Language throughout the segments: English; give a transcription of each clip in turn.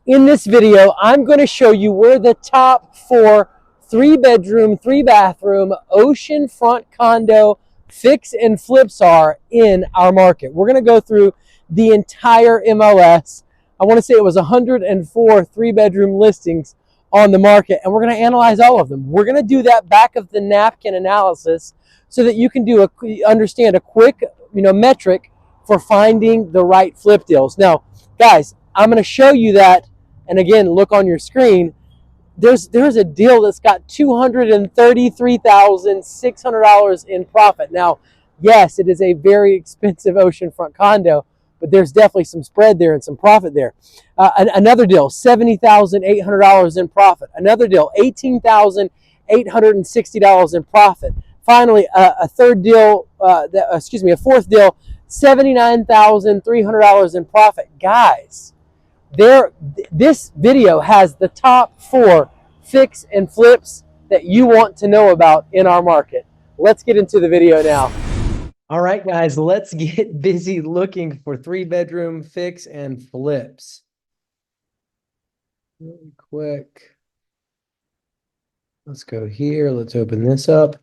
In this video, I'm going to show you where the top 4 3-bedroom, 3-bathroom oceanfront condo fix and flips are in our market. We're going to go through the entire MLS. I want to say it was 104 3-bedroom listings on the market, and we're going to analyze all of them. We're going to do that back of the napkin analysis so that you can understand a quick, metric for finding the right flip deals. Now, guys, I'm going to show you that. And again, look on your screen. There's a deal that's got $233,600 in profit. Now, yes, it is a very expensive oceanfront condo, but there's definitely some spread there and some profit there. Another deal, $70,800 in profit. Another deal, $18,860 in profit. Finally, a fourth deal, $79,300 in profit. Guys, this video has the top 4 fix and flips that you want to know about in our market. Let's get into the video now. All right, guys, let's get busy looking for 3-bedroom fix and flips. Really quick. Let's go here. Let's open this up.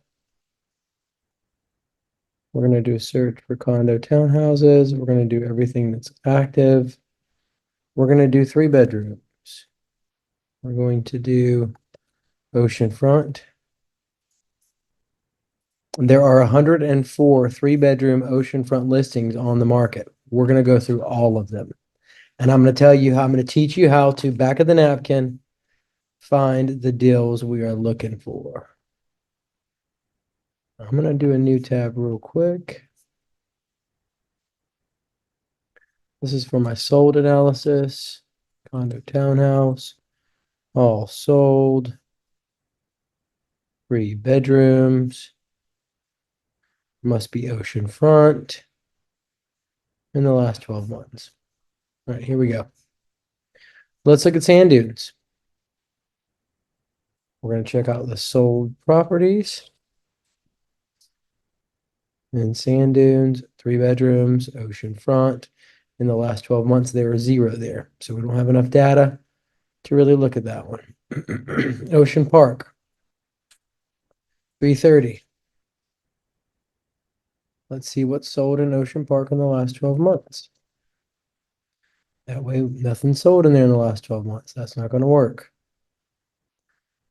We're going to do a search for condo townhouses. We're going to do everything that's active. We're going to do 3 bedrooms. We're going to do oceanfront. There are 104 3-bedroom oceanfront listings on the market. We're going to go through all of them. And I'm going to teach you how to, back of the napkin, find the deals we are looking for. I'm going to do a new tab real quick. This is for my sold analysis. Condo townhouse. All sold. 3 bedrooms. Must be oceanfront. In the last 12 months. All right, here we go. Let's look at sand dunes. We're going to check out the sold properties. And sand dunes, 3 bedrooms, oceanfront. In the last 12 months, there were 0 there. So we don't have enough data to really look at that one. Ocean Park, 330. Let's see what's sold in Ocean Park in the last 12 months. That way, nothing sold in there in the last 12 months. That's not going to work.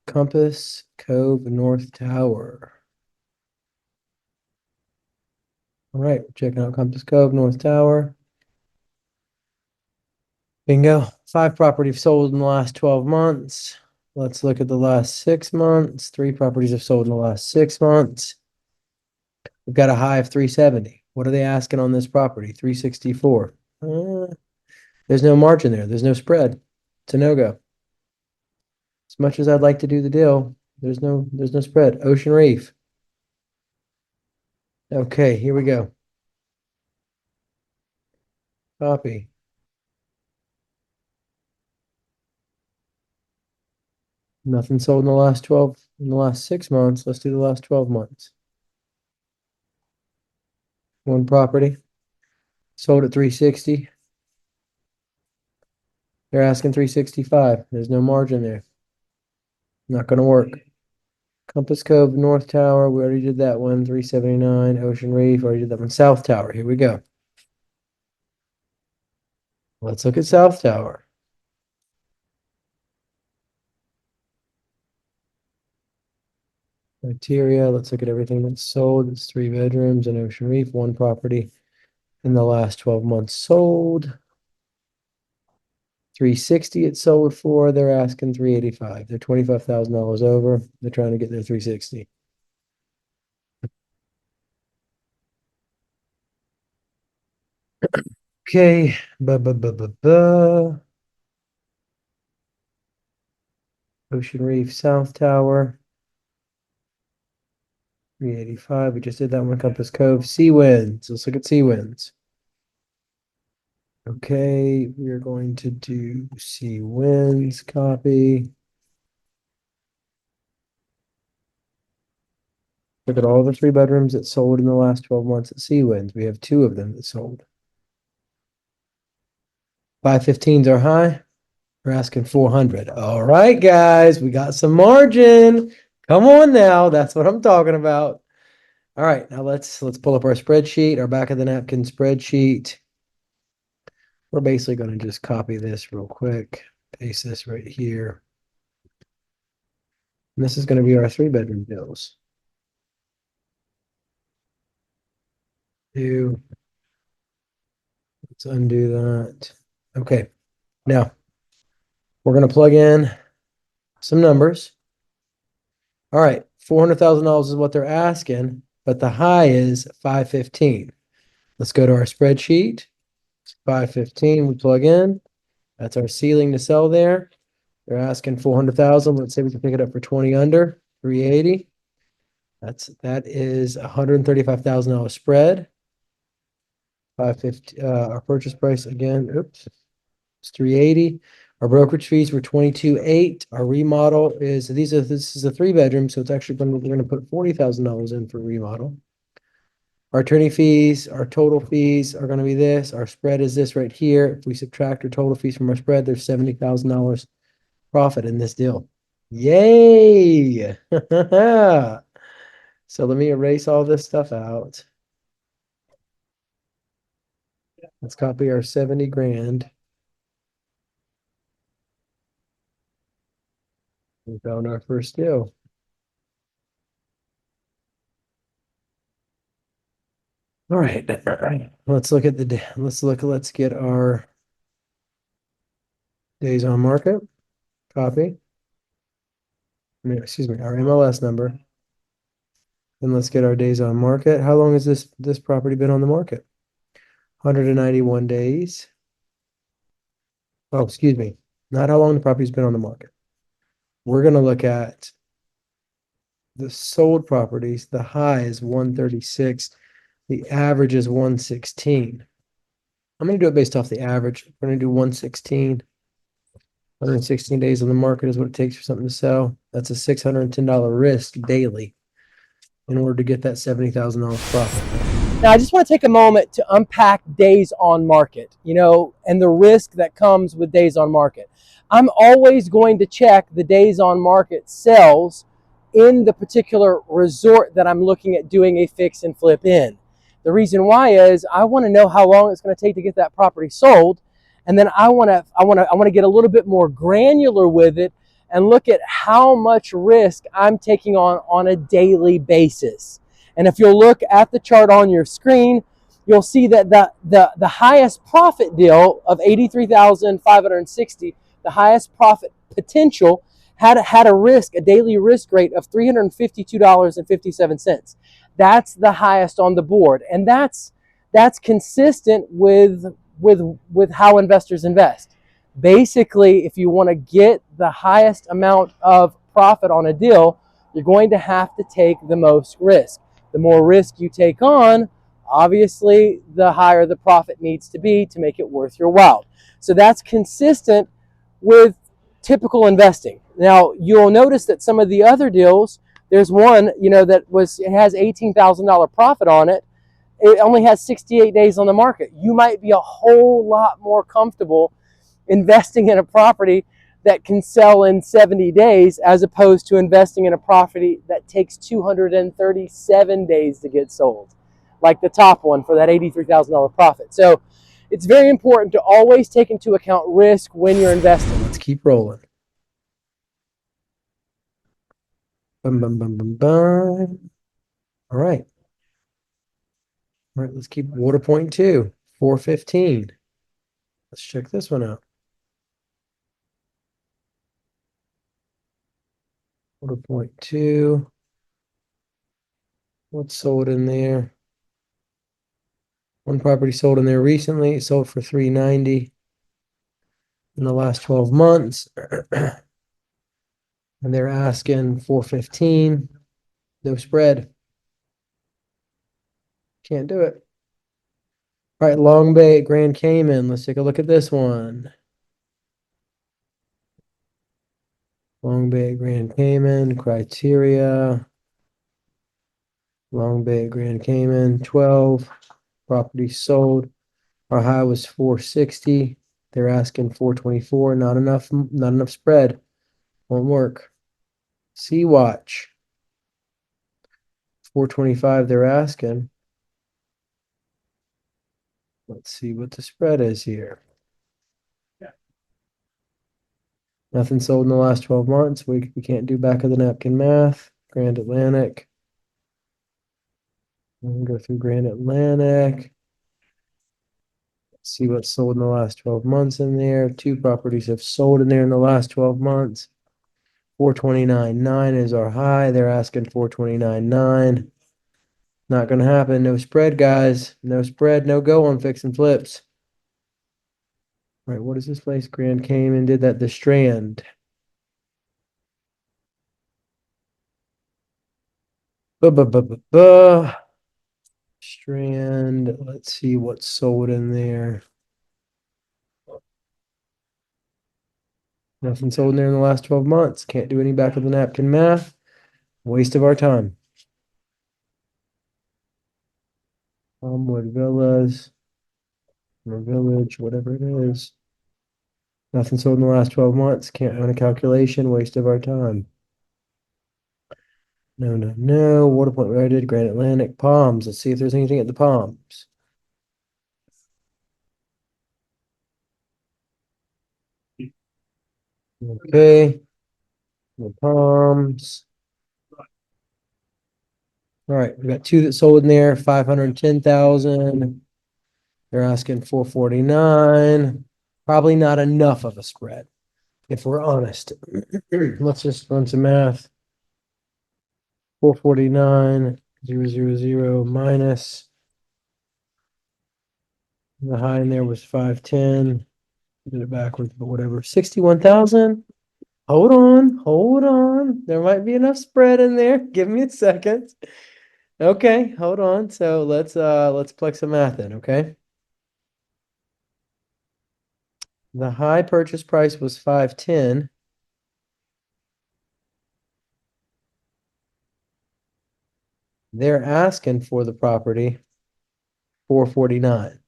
Compass Cove North Tower. All right, we're checking out Compass Cove North Tower. Bingo. 5 properties sold in the last 12 months. Let's look at the last 6 months. 3 properties have sold in the last 6 months. We've got a high of 370. What are they asking on this property? 364. There's no margin there. There's no spread. It's a no-go. As much as I'd like to do the deal, there's no spread. Ocean Reef. Okay, here we go. Copy. Nothing sold in the last 6 months. Let's do the last 12 months. 1 property. Sold at 360. They're asking 365. There's no margin there. Not going to work. Compass Cove North Tower. We already did that one. 379. Ocean Reef. Already did that one. South Tower. Here we go. Let's look at South Tower. Criteria. Let's look at everything that's sold. It's 3 bedrooms in Ocean Reef. 1 property in the last 12 months sold. 360 it sold for. They're asking 385. They're $25,000 over. They're trying to get their 360. Okay. Ocean Reef South Tower. 385. We just did that one. Compass Cove. Sea Winds. Let's look at Sea Winds. Okay, we are going to do Sea Winds. Copy. Look at all the 3 bedrooms that sold in the last 12 months at Sea Winds. We have 2 of them that sold. 515s are high. We're asking 400. All right, guys, we got some margin. Come on now. That's what I'm talking about. All right, now let's pull up our spreadsheet, our back of the napkin spreadsheet. We're basically going to just copy this real quick, paste this right here. And this is going to be our 3-bedroom deals. Let's undo that. Okay, now we're going to plug in some numbers. All right, $400,000 is what they're asking, but the high is 515. Let's go to our spreadsheet. 515 we plug in. That's our ceiling to sell there. They're asking 400,000. Let's say we can pick it up for 20 under, 380. That is $135,000 spread. 550 our purchase price again, oops, it's 380. Our brokerage fees were 22.8. Our remodel is this is a 3-bedroom, so it's actually we're going to put $40,000 in for remodel. Our attorney fees, our total fees are going to be this. Our spread is this right here. If we subtract our total fees from our spread, there's $70,000 profit in this deal. Yay! So let me erase all this stuff out. Let's copy our 70 grand. We found our first deal. All right. Let's get our days on market. Copy. Excuse me, our MLS number. And let's get our days on market. How long has this property been on the market? 191 days. Oh, excuse me. Not how long the property's been on the market. We're going to look at the sold properties. The high is 136. The average is 116. I'm going to do it based off the average. We're going to do 116. 116 days on the market is what it takes for something to sell. That's a $610 risk daily in order to get that $70,000 profit. Now, I just want to take a moment to unpack days on market, and the risk that comes with days on market. I'm always going to check the days on market sales in the particular resort that I'm looking at doing a fix and flip in. The reason why is I want to know how long it's going to take to get that property sold. And then I want to get a little bit more granular with it and look at how much risk I'm taking on a daily basis. And if you'll look at the chart on your screen, you'll see that the highest profit deal of $83,560, the highest profit potential, had a daily risk rate of $352.57. That's the highest on the board, and that's consistent with how investors invest. Basically, if you want to get the highest amount of profit on a deal, you're going to have to take the most risk. The more risk you take on, obviously, the higher the profit needs to be to make it worth your while. So that's consistent with typical investing. Now, you'll notice that some of the other deals, there's one, it has $18,000 profit on it. It only has 68 days on the market. You might be a whole lot more comfortable investing in a property that can sell in 70 days as opposed to investing in a property that takes 237 days to get sold, like the top one for that $83,000 profit. So it's very important to always take into account risk when you're investing. Let's keep rolling. Bum, bum, bum, bum, bum. All right. All right, let's keep water point 2, 415. Let's check this one out. Water point 2. What's sold in there? One property sold in there recently. It sold for $390 in the last 12 months. And they're asking $415. No spread. Can't do it. All right, Long Bay at Grand Cayman. Let's take a look at this one. Long Bay at Grand Cayman, criteria. Long Bay at Grand Cayman, 12. Property sold. Our high was 460. They're asking 424. Not enough spread. Won't work. Sea Watch. 425 they're asking. Let's see what the spread is here. Nothing sold in the last 12 months. We can't do back of the napkin math. Grand Atlantic. We'll go through Grand Atlantic. See what's sold in the last 12 months in there. 2 properties have sold in there in the last 12 months. 429.9 is our high. They're asking 429.9. Not going to happen. No spread, guys. No spread, no go on fix and flips. All right, what is this place? Grand Cayman did that. The Strand. Strand. Let's see what's sold in there. Nothing sold in there in the last 12 months. Can't do any back of the napkin math. Waste of our time. Palmwood Villas, or Village, whatever it is. Nothing sold in the last 12 months. Can't run a calculation. Waste of our time. No. Water Point Rated, Grand Atlantic, Palms. Let's see if there's anything at the Palms. Okay. The Palms. All right, we got 2 that sold in there, 510,000. They're asking 449. Probably not enough of a spread, if we're honest. Let's just run some math. 449,000 minus the high in there was 510. Did it backwards, but whatever. 61,000. Hold on. There might be enough spread in there. Give me a second. Okay, hold on. So let's plug some math in, okay? The high purchase price was 510. They're asking for the property 449.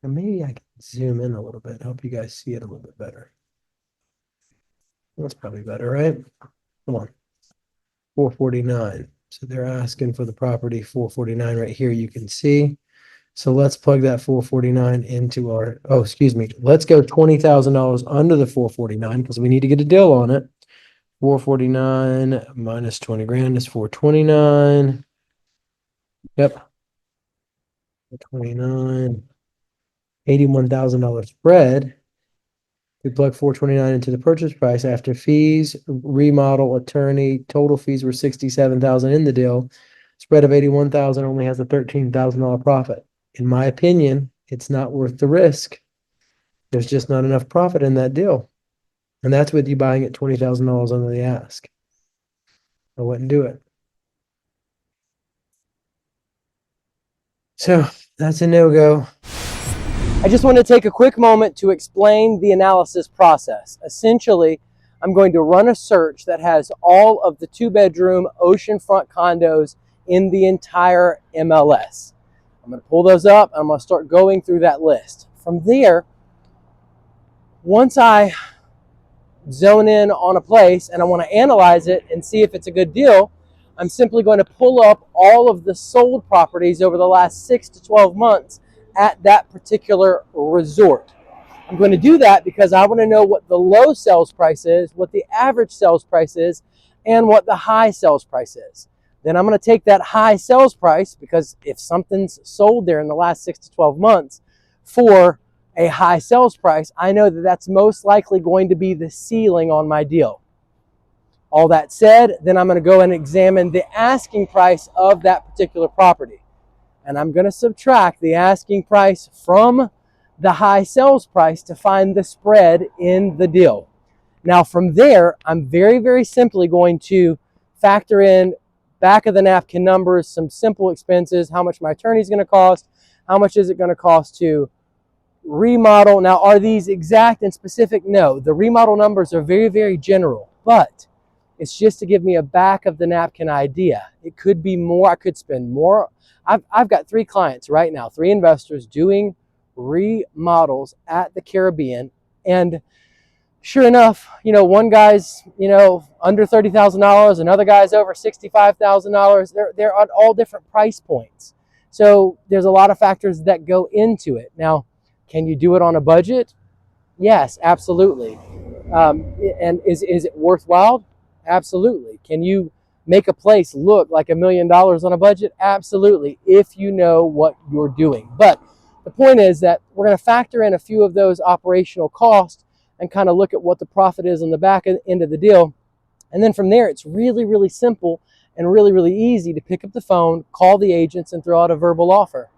And maybe I can zoom in a little bit, help you guys see it a little bit better. That's probably better, right? Come on. 449. So they're asking for the property 449 right here, you can see. So let's plug that 449 into our, oh, excuse me. Let's go $20,000 under the 449 because we need to get a deal on it. 449 minus 20 grand is 429. Yep. 429. $81,000 spread. We plug 429 into the purchase price after fees, remodel, attorney, total fees were 67,000 in the deal. Spread of 81,000 only has a $13,000 profit. In my opinion, it's not worth the risk. There's just not enough profit in that deal. And that's with you buying at $20,000 under the ask. I wouldn't do it. So that's a no-go. I just want to take a quick moment to explain the analysis process. Essentially, I'm going to run a search that has all of the 2-bedroom oceanfront condos in the entire MLS. I'm going to pull those up and I'm going to start going through that list. From there, once I zone in on a place and I want to analyze it and see if it's a good deal, I'm simply going to pull up all of the sold properties over the last 6 to 12 months at that particular resort. I'm going to do that because I want to know what the low sales price is, what the average sales price is, and what the high sales price is. Then I'm going to take that high sales price, because if something's sold there in the last 6 to 12 months for a high sales price, I know that that's most likely going to be the ceiling on my deal. All that said, then I'm going to go and examine the asking price of that particular property. And I'm going to subtract the asking price from the high sales price to find the spread in the deal. Now from there, I'm very, very simply going to factor in back of the napkin numbers, some simple expenses, how much my attorney is going to cost, how much is it going to cost to remodel. Now, are these exact and specific? No, the remodel numbers are very, very general, but it's just to give me a back of the napkin idea. It could be more, I could spend more. I've got 3 clients right now, 3 investors doing remodels at the Caribbean. And sure enough, one guy's, under $30,000, another guy's over $65,000. They're at all different price points. So there's a lot of factors that go into it. Now, can you do it on a budget? Yes, absolutely. And is it worthwhile? Absolutely. Can you make a place look like $1 million on a budget? Absolutely, if you know what you're doing. But the point is that we're going to factor in a few of those operational costs and kind of look at what the profit is on the back end of the deal. And then from there, it's really, really simple and really, really easy to pick up the phone, call the agents, and throw out a verbal offer.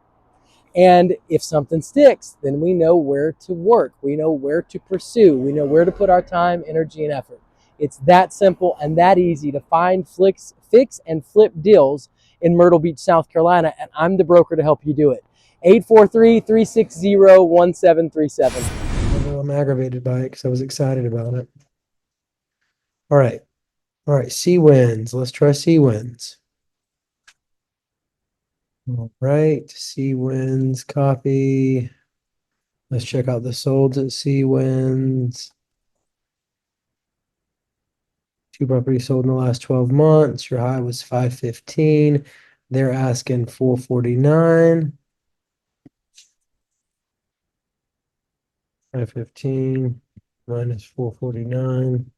And if something sticks, then we know where to work. We know where to pursue. We know where to put our time, energy, and effort. It's that simple and that easy to find fix and flip deals in Myrtle Beach, South Carolina, and I'm the broker to help you do it. 843-360-1737. I'm aggravated by it because I was excited about it. All right. All right. Seawinds. Let's try Seawinds. All right. Seawinds copy. Let's check out the solds at Seawinds. 2 properties sold in the last 12 months. Your high was 515. They're asking 449. 515 minus 449.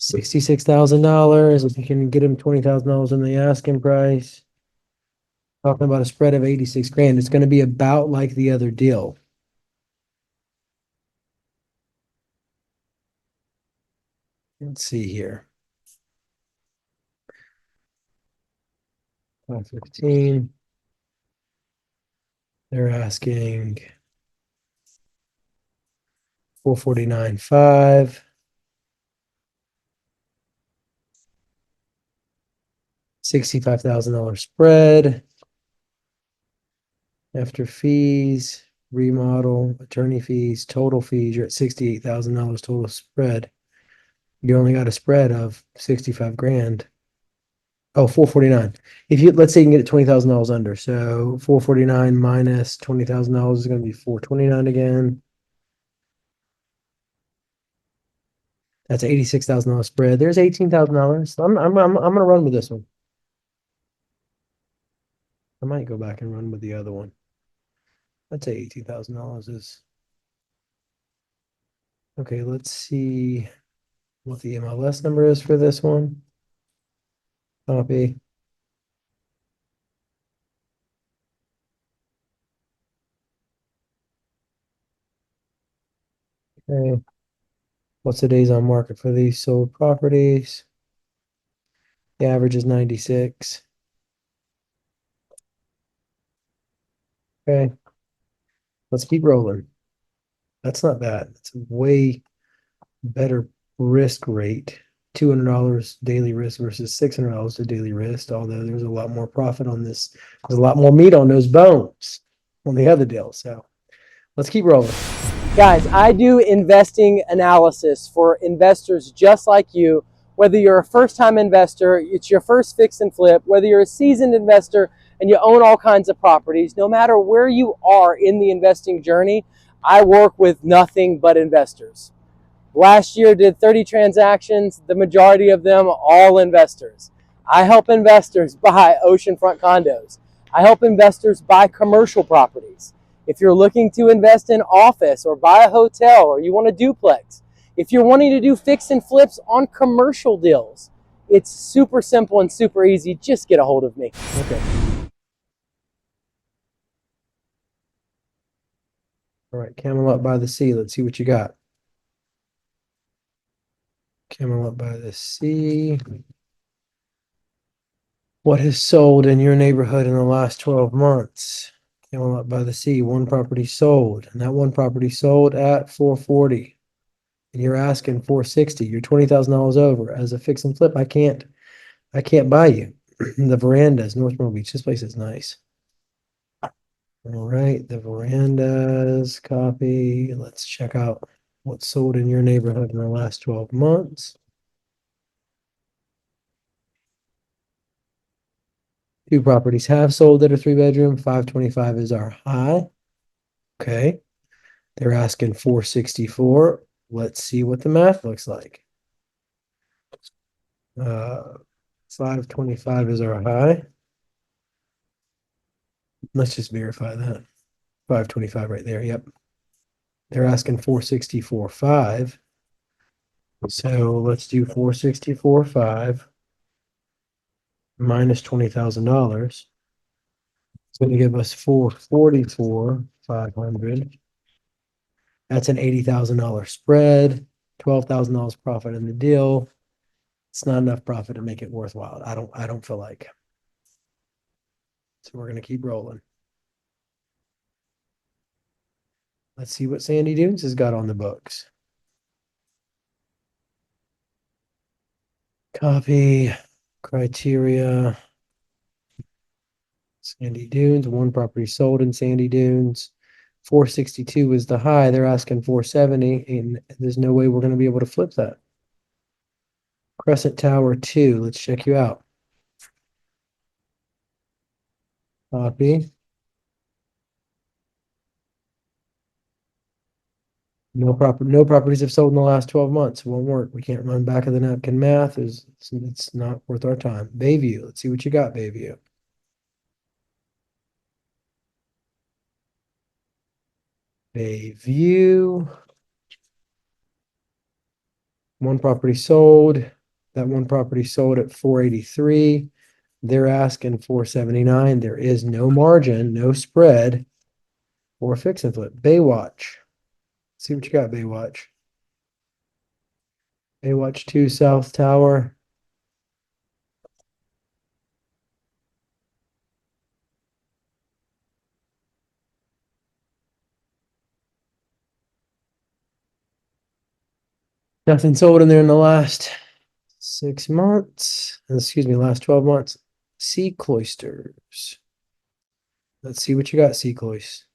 $66,000. If you can get him $20,000 in the asking price, talking about a spread of 86 grand, it's going to be about like the other deal. Let's see here. 515. They're asking 449.5. $65,000 spread. After fees, remodel, attorney fees, total fees, you're at $68,000 total spread. You only got a spread of 65 grand. Oh, 449. Let's say you can get it $20,000 under. So 449 minus $20,000 is going to be 429 again. That's $86,000 spread. There's $18,000. I'm gonna run with this one. I might go back and run with the other one. I'd say $18,000 is okay. Let's see what the MLS number is for this one. Copy. Okay. What's the days on market for these sold properties? The average is 96. Okay. Let's keep rolling. That's not bad. It's a way better risk rate. $200 daily risk versus $600 a daily risk, although there's a lot more profit on this. There's a lot more meat on those bones on the other deal. So let's keep rolling. Guys, I do investing analysis for investors just like you. Whether you're a first-time investor, it's your first fix and flip, whether you're a seasoned investor and you own all kinds of properties, no matter where you are in the investing journey, I work with nothing but investors. Last year did 30 transactions, the majority of them all investors. I help investors buy oceanfront condos. I help investors buy commercial properties. If you're looking to invest in office or buy a hotel or you want a duplex, if you're wanting to do fix and flips on commercial deals, it's super simple and super easy. Just get a hold of me. Okay. All right, Camelot by the Sea. Let's see what you got. Camelot by the Sea. What has sold in your neighborhood in the last 12 months? Camelot by the Sea, one property sold, and that one property sold at 440. And you're asking 460. You're $20,000 over. As a fix and flip, I can't buy you. The Verandas, North Myrtle Beach. This place is nice. All right, the Verandas, copy. Let's check out what's sold in your neighborhood in the last 12 months. 2 properties have sold at a 3-bedroom. 525 is our high. Okay. They're asking 464. Let's see what the math looks like. 525 is our high. Let's just verify that. 525 right there. Yep. They're asking 464.5. So let's do 464.5 minus $20,000. It's going to give us 444,500. That's an $80,000 spread, $12,000 profit in the deal. It's not enough profit to make it worthwhile. I don't feel like. So we're going to keep rolling. Let's see what Sandy Dunes has got on the books. Copy, criteria. Sandy Dunes, one property sold in Sandy Dunes. 462 is the high. They're asking 470, and there's no way we're going to be able to flip that. Crescent Tower 2, let's check you out. Copy. No properties have sold in the last 12 months. It won't work. We can't run back of the napkin math. It's not worth our time. Bayview, let's see what you got, Bayview. Bayview. One property sold. That one property sold at 483. They're asking 479. There is no margin, no spread for a fix and flip. Baywatch. See what you got, Baywatch. Baywatch 2 South Tower. Nothing sold in there in the last 6 months. Excuse me, last 12 months. Sea Cloisters. Let's see what you got, Sea Cloisters.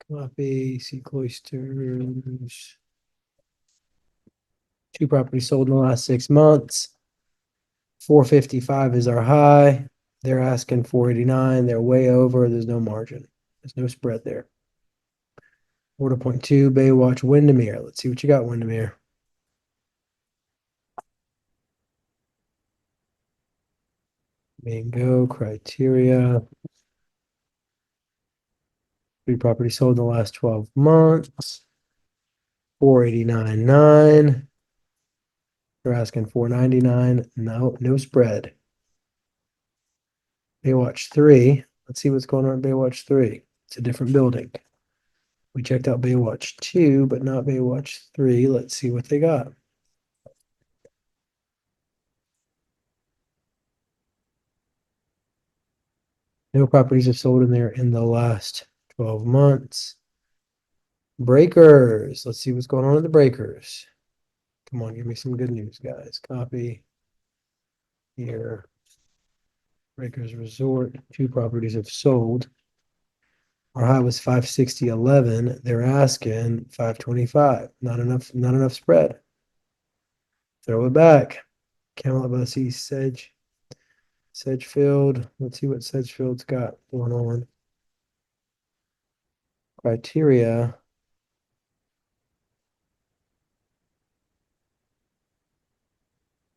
Copy, Sea Cloisters. 2 properties sold in the last 6 months. 455 is our high. They're asking 489. They're way over. There's no margin. There's no spread there. 4.2 Baywatch Windermere. Let's see what you got, Windermere. Bingo criteria. 3 properties sold in the last 12 months. 489.9. They're asking 499. No spread. Baywatch 3. Let's see what's going on in Baywatch 3. It's a different building. We checked out Baywatch 2, but not Baywatch 3. Let's see what they got. No properties have sold in there in the last 12 months. Breakers. Let's see what's going on at the Breakers. Come on, give me some good news, guys. Copy. Here. Breakers Resort. 2 properties have sold. Our high was 560.11. They're asking 525. Not enough spread. Throw it back. Camelot by the Sea, Sedgefield. Let's see what Sedgefield's got going on. Criteria.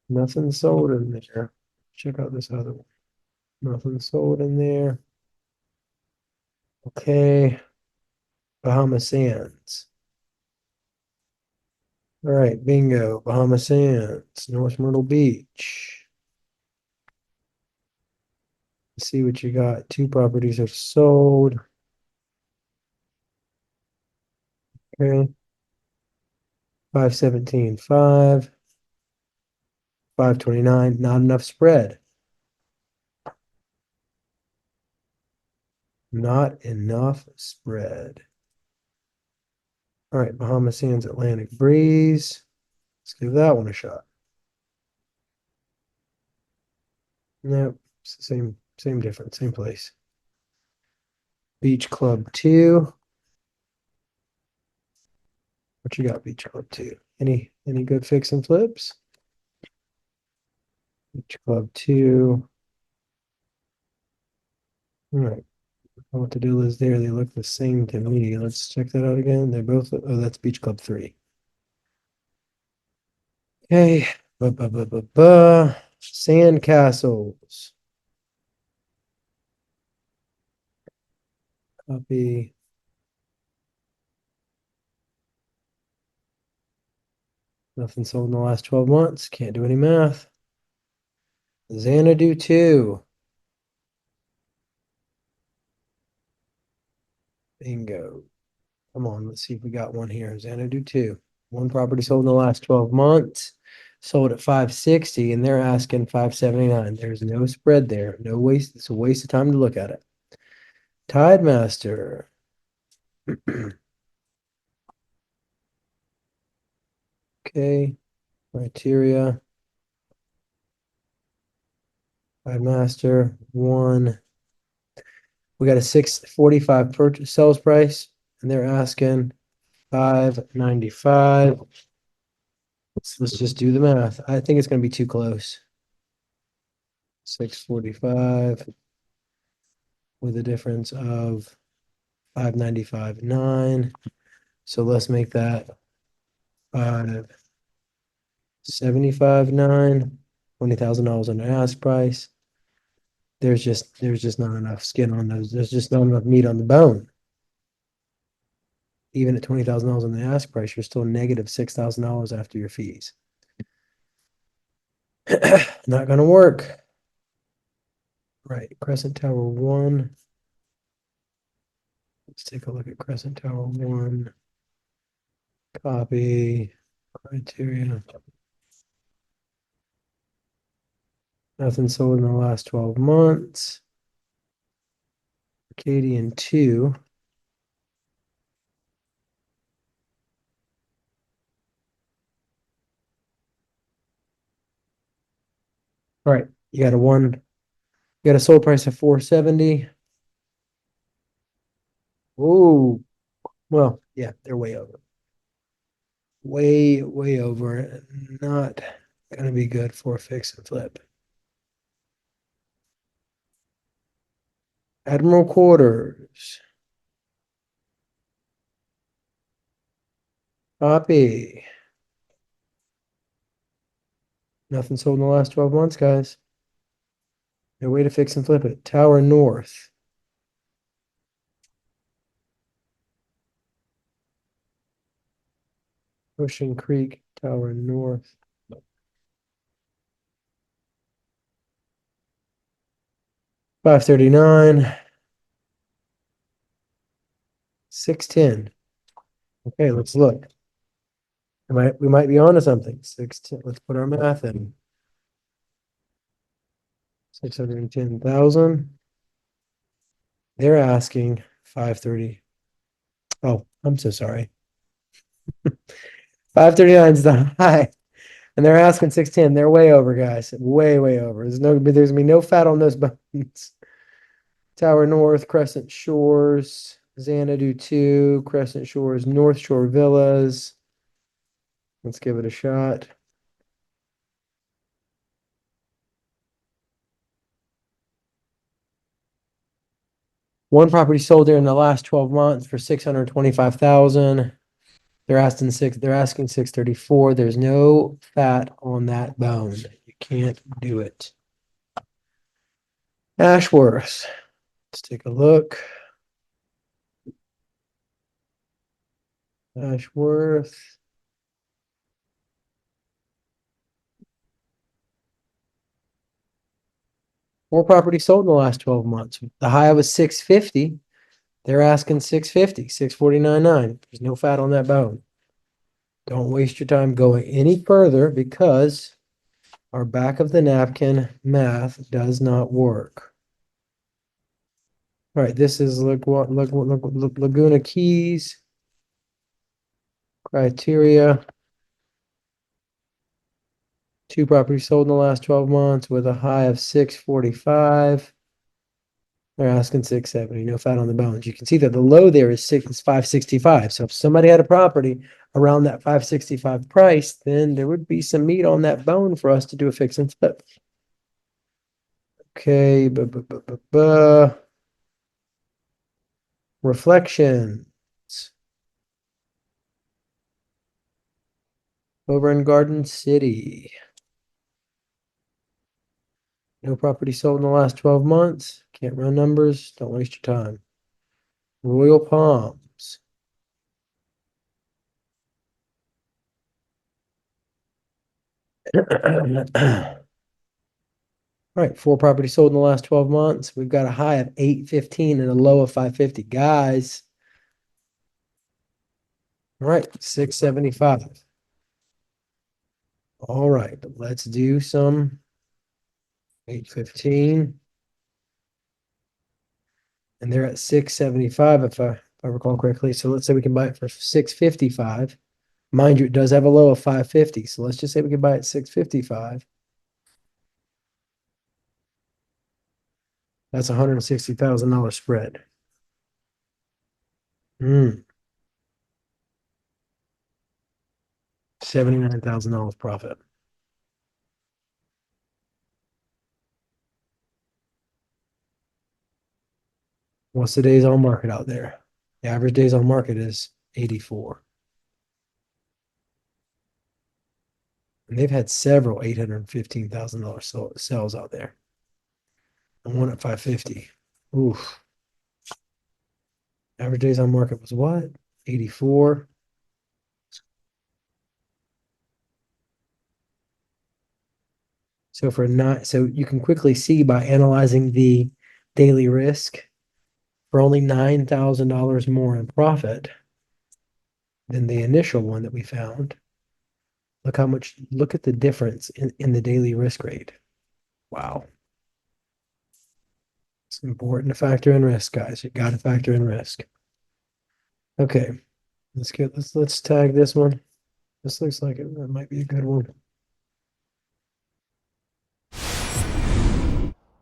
Nothing sold in there. Check out this other one. Nothing sold in there. Okay. Bahama Sands. All right, bingo. Bahama Sands, North Myrtle Beach. Let's see what you got. 2 properties have sold. Okay. 517.5. 529. Not enough spread. Not enough spread. All right, Bahama Sands, Atlantic Breeze. Let's give that one a shot. Nope, it's the same difference, same place. Beach Club 2. What you got, Beach Club 2? Any good fix and flips? Beach Club 2. All right. What the deal is there? They look the same to me. Let's check that out again. They're both, oh, that's Beach Club 3. Okay. Sand castles. Copy. Nothing sold in the last 12 months. Can't do any math. Xanadu 2. Bingo. Come on, let's see if we got one here. Xanadu 2. One property sold in the last 12 months. Sold at 560 and they're asking 579. There's no spread there. No waste. It's a waste of time to look at it. Tidemaster. Okay. Criteria. Tidemaster 1. We got a 645 purchase sales price and they're asking 595. Let's just do the math. I think it's going to be too close. 645 with a difference of 595.9. So let's make that 575.9. $20,000 under ask price. There's just not enough skin on those. There's just not enough meat on the bone. Even at $20,000 on the ask price, you're still negative $6,000 after your fees. Not gonna work. Right, Crescent Tower 1. Let's take a look at Crescent Tower 1. Copy. Criteria. Nothing sold in the last 12 months. Acadian 2. All right, you got a sold price of 470. Oh, well, yeah, they're way over. Way over. Not gonna be good for a fix and flip. Admiral Quarters. Copy. Nothing sold in the last 12 months, guys. No way to fix and flip it. Tower North. Ocean Creek, Tower North. 539. 610. Okay, let's look. We might be onto something. 610. Let's put our math in. 610,000. They're asking 530. Oh, I'm so sorry. 539 is the high. And they're asking 610. They're way over, guys. Way over. There's gonna be no fat on those bones. Tower North, Crescent Shores, Xanadu 2, Crescent Shores, North Shore Villas. Let's give it a shot. One property sold there in the last 12 months for 625,000. They're asking 634. There's no fat on that bone. You can't do it. Ashworth. Let's take a look. Ashworth. Four properties sold in the last 12 months. The high was 650. They're asking 650, 649.9. There's no fat on that bone. Don't waste your time going any further because our back of the napkin math does not work. All right, this is look Laguna Keys. Criteria. Two properties sold in the last 12 months with a high of 645. They're asking 670. No fat on the bones. You can see that the low there is 565. So if somebody had a property around that 565 price, then there would be some meat on that bone for us to do a fix and flip. Okay. Reflections. Over in Garden City. No property sold in the last 12 months. Can't run numbers. Don't waste your time. Royal Palms. All right, 4 properties sold in the last 12 months. We've got a high of 815 and a low of 550. Guys. All right, 675. All right, let's do some 815. And they're at 675 if I recall correctly. So let's say we can buy it for 655. Mind you, it does have a low of 550. So let's just say we can buy it 655. That's $160,000 spread. $79,000 profit. What's the days on market out there? The average days on market is 84. And they've had several $815,000 sales out there. And one at 550. Oof. Average days on market was what? 84. So you can quickly see by analyzing the daily risk for only $9,000 more in profit than the initial one that we found. Look at the difference in the daily risk rate. Wow. It's important to factor in risk, guys. You got to factor in risk. Okay. Let's tag this one. This looks like it might be a good one.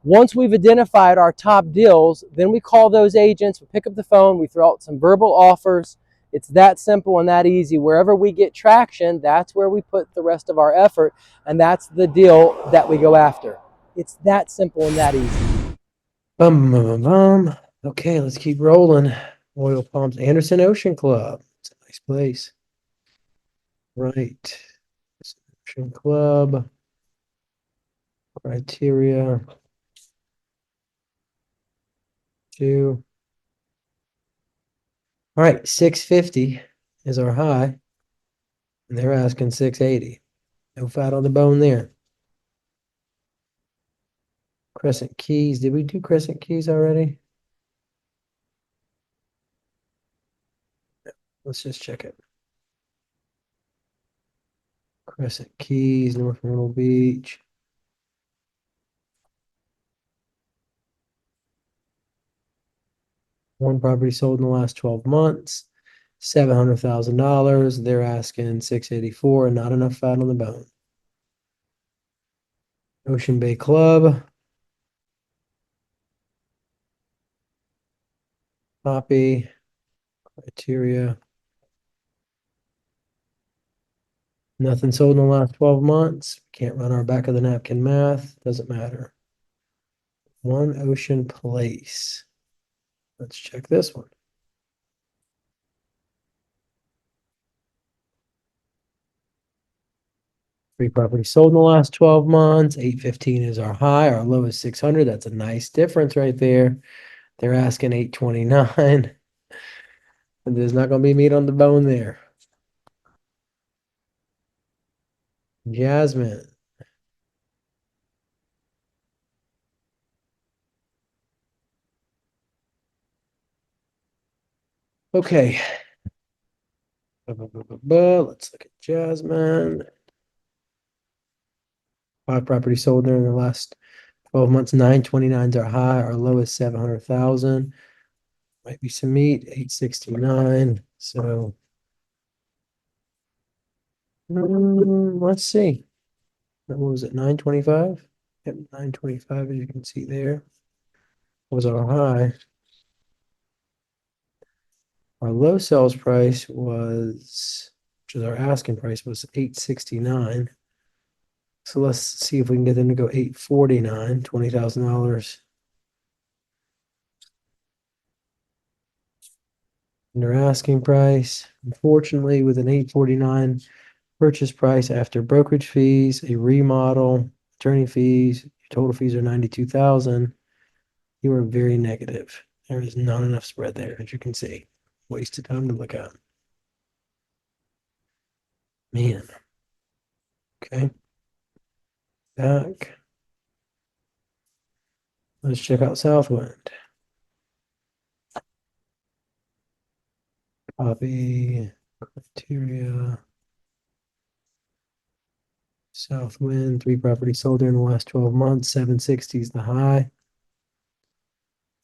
Once we've identified our top deals, then we call those agents, we pick up the phone, we throw out some verbal offers. It's that simple and that easy. Wherever we get traction, that's where we put the rest of our effort, and that's the deal that we go after. It's that simple and that easy. Bum, bum, bum, bum. Okay, let's keep rolling. Royal Palms, Anderson Ocean Club. It's a nice place. Right. Ocean Club. Criteria. 2. All right, 650 is our high. And they're asking 680. No fat on the bone there. Crescent Keys. Did we do Crescent Keys already? Let's just check it. Crescent Keys, North Myrtle Beach. One property sold in the last 12 months. $700,000. They're asking 684 and not enough fat on the bone. Ocean Bay Club. Copy. Criteria. Nothing sold in the last 12 months. Can't run our back of the napkin math. Doesn't matter. One Ocean Place. Let's check this one. 3 properties sold in the last 12 months. 815 is our high. Our low is 600. That's a nice difference right there. They're asking 829. And there's not going to be meat on the bone there. Jasmine. Okay. Let's look at Jasmine. 5 properties sold there in the last 12 months. 929 is our high. Our low is 700,000. Might be some meat. 869. So let's see. What was it? 925? Yep, 925 as you can see there was our high. Our low sales price was, which is our asking price, was 869. So let's see if we can get them to go 849, $20,000. Their asking price. Unfortunately, with an $849 purchase price after brokerage fees, a remodel, attorney fees, your total fees are $92,000. You are very negative. There is not enough spread there, as you can see. Wasted time to look at. Man. Okay. Back. Let's check out Southwind. Copy. Criteria. Southwind, 3 properties sold during the last 12 months. 760 is the high.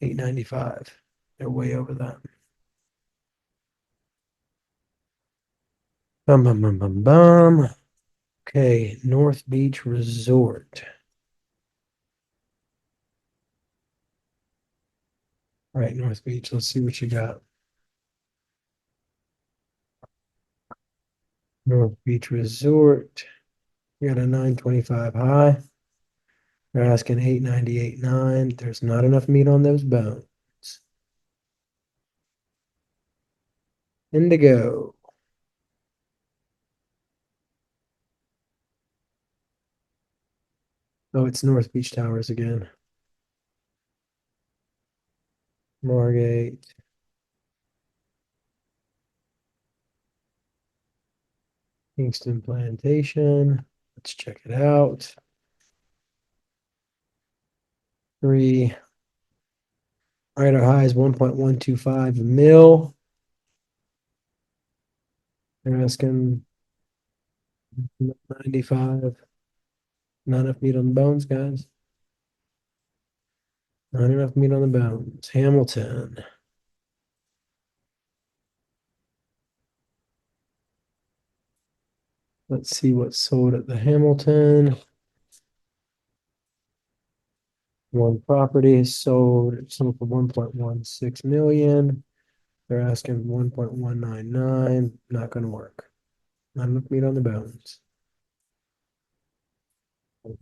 895. They're way over that. Bum bum bum bum bum. Okay, North Beach Resort. All right, North Beach. Let's see what you got. North Beach Resort. You got a 925 high. They're asking 898.9. There's not enough meat on those bones. Indigo. Oh, it's North Beach Towers again. Margate. Kingston Plantation. Let's check it out. 3. All right, our high is 1.125 mil. They're asking 95. Not enough meat on the bones, guys. Not enough meat on the bones. Hamilton. Let's see what's sold at the Hamilton. One property is sold. It's sold for 1.16 million. They're asking 1.199. Not going to work. Not enough meat on the bones.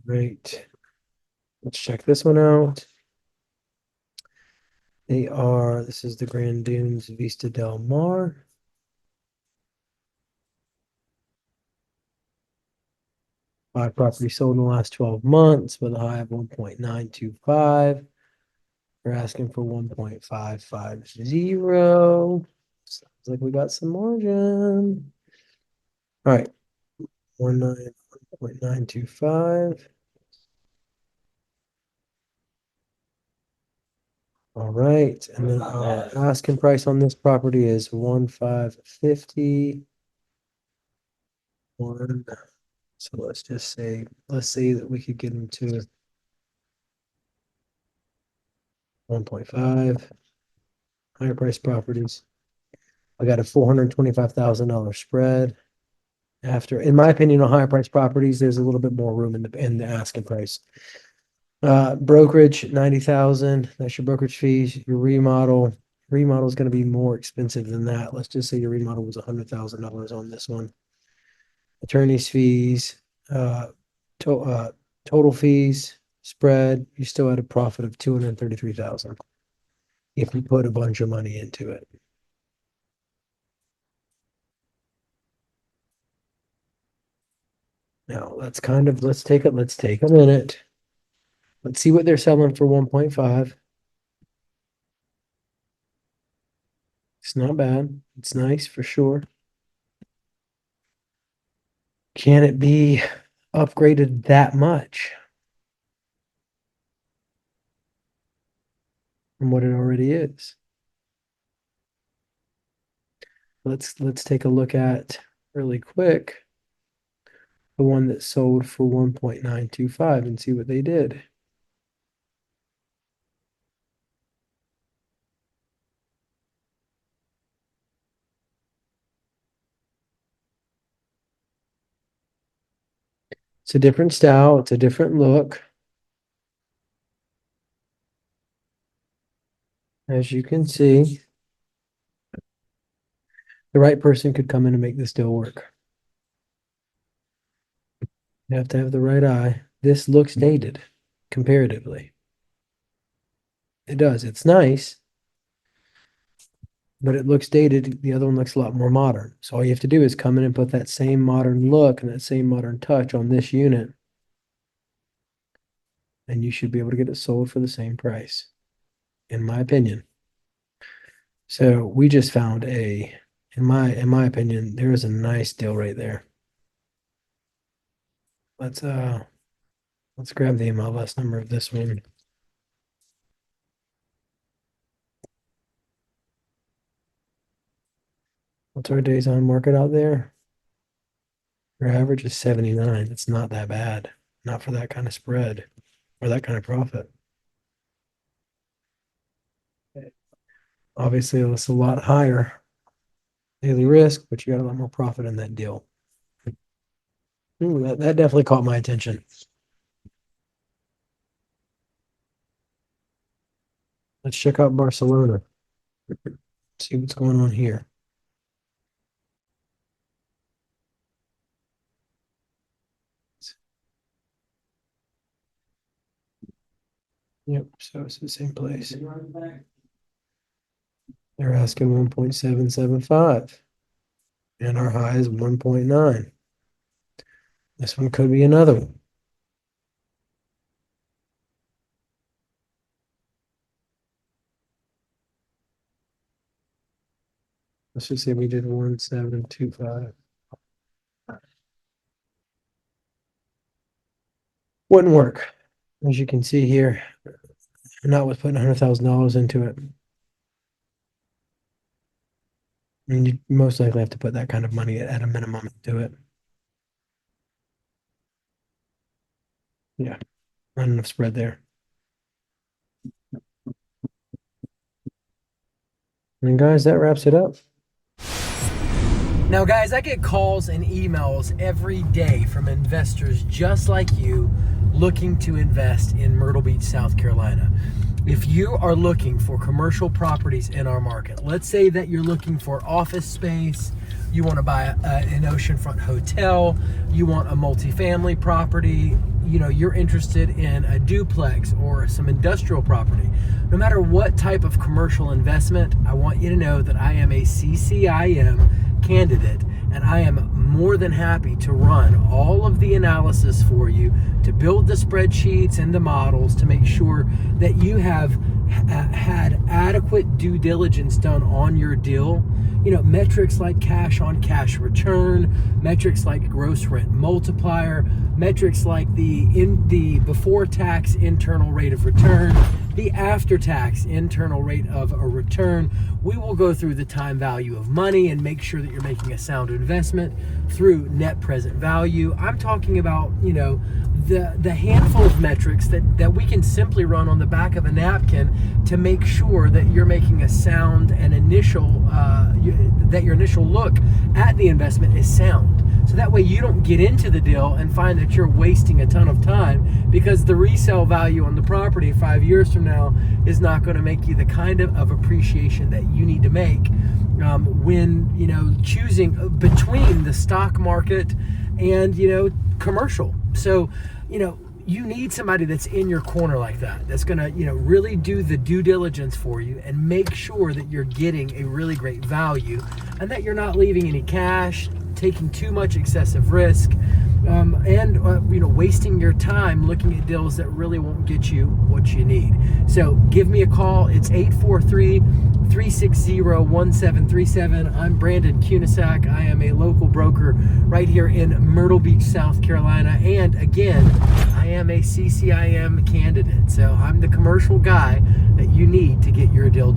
Great. Let's check this one out. This is the Grand Dunes Vista Del Mar. Five properties sold in the last 12 months with a high of 1.925. They're asking for 1.550. Sounds like we got some margin. All right. 1.925. All right. And then our asking price on this property is 1.550. So let's say that we could get them to 1.5. Higher price properties. I got a $425,000 spread. In my opinion, on higher price properties, there's a little bit more room in the asking price. Brokerage, 90,000. That's your brokerage fees. Your remodel is going to be more expensive than that. Let's just say your remodel was $100,000 on this one. Attorney's fees, total fees, spread. You still had a profit of 233,000 if you put a bunch of money into it. Now let's take a minute. Let's see what they're selling for 1.5. It's not bad. It's nice for sure. Can it be upgraded that much from what it already is? Let's take a look at really quick the one that sold for 1.925 and see what they did. It's a different style, it's a different look. As you can see, the right person could come in and make this deal work. You have to have the right eye. This looks dated comparatively. It does. It's nice. but it looks dated. The other one looks a lot more modern. So all you have to do is come in and put that same modern look and that same modern touch on this unit, and you should be able to get it sold for the same price, in my opinion. So we just found in my opinion, there is a nice deal right there. Let's grab the MLS number of this one. What's our days on market out there? Our average is 79. It's not that bad. Not for that kind of spread or that kind of profit. Obviously, it's a lot higher daily risk, but you got a lot more profit in that deal. Ooh, that definitely caught my attention. Let's check out Barcelona. See what's going on here. Yep, so it's the same place. They're asking 1.775. And our high is 1.9. This one could be another one. Let's just say we did 1.725. Wouldn't work. As you can see here, not with putting $100,000 into it. And you most likely have to put that kind of money at a minimum into it. Yeah, not enough spread there. And guys, that wraps it up. Now, guys, I get calls and emails every day from investors just like you looking to invest in Myrtle Beach, South Carolina. If you are looking for commercial properties in our market, let's say that you're looking for office space, you want to buy an oceanfront hotel, you want a multifamily property, you know, you're interested in a duplex or some industrial property. No matter what type of commercial investment, I want you to know that I am a CCIM candidate, and I am more than happy to run all of the analysis for you, to build the spreadsheets and the models to make sure that you have had adequate due diligence done on your deal. You know, metrics like cash on cash return, metrics like gross rent multiplier, metrics like the before tax internal rate of return, the after tax internal rate of a return. We will go through the time value of money and make sure that you're making a sound investment through net present value. I'm talking about, you know, the handful of metrics that we can simply run on the back of a napkin to make sure that you're making a sound and that your initial look at the investment is sound. So that way you don't get into the deal and find that you're wasting a ton of time, because the resale value on the property 5 years from now is not going to make you the kind of appreciation that you need to make when, you know, choosing between the stock market and, you know, commercial. So, you know, you need somebody that's in your corner like that, that's going to, you know, really do the due diligence for you and make sure that you're getting a really great value and that you're not leaving any cash, taking too much excessive risk, and you know, wasting your time looking at deals that really won't get you what you need. So give me a call. It's 843-360-1737. I'm Brandon Kunasek. I am a local broker right here in Myrtle Beach, South Carolina. And again, I am a CCIM candidate. So I'm the commercial guy that you need to get your deal done.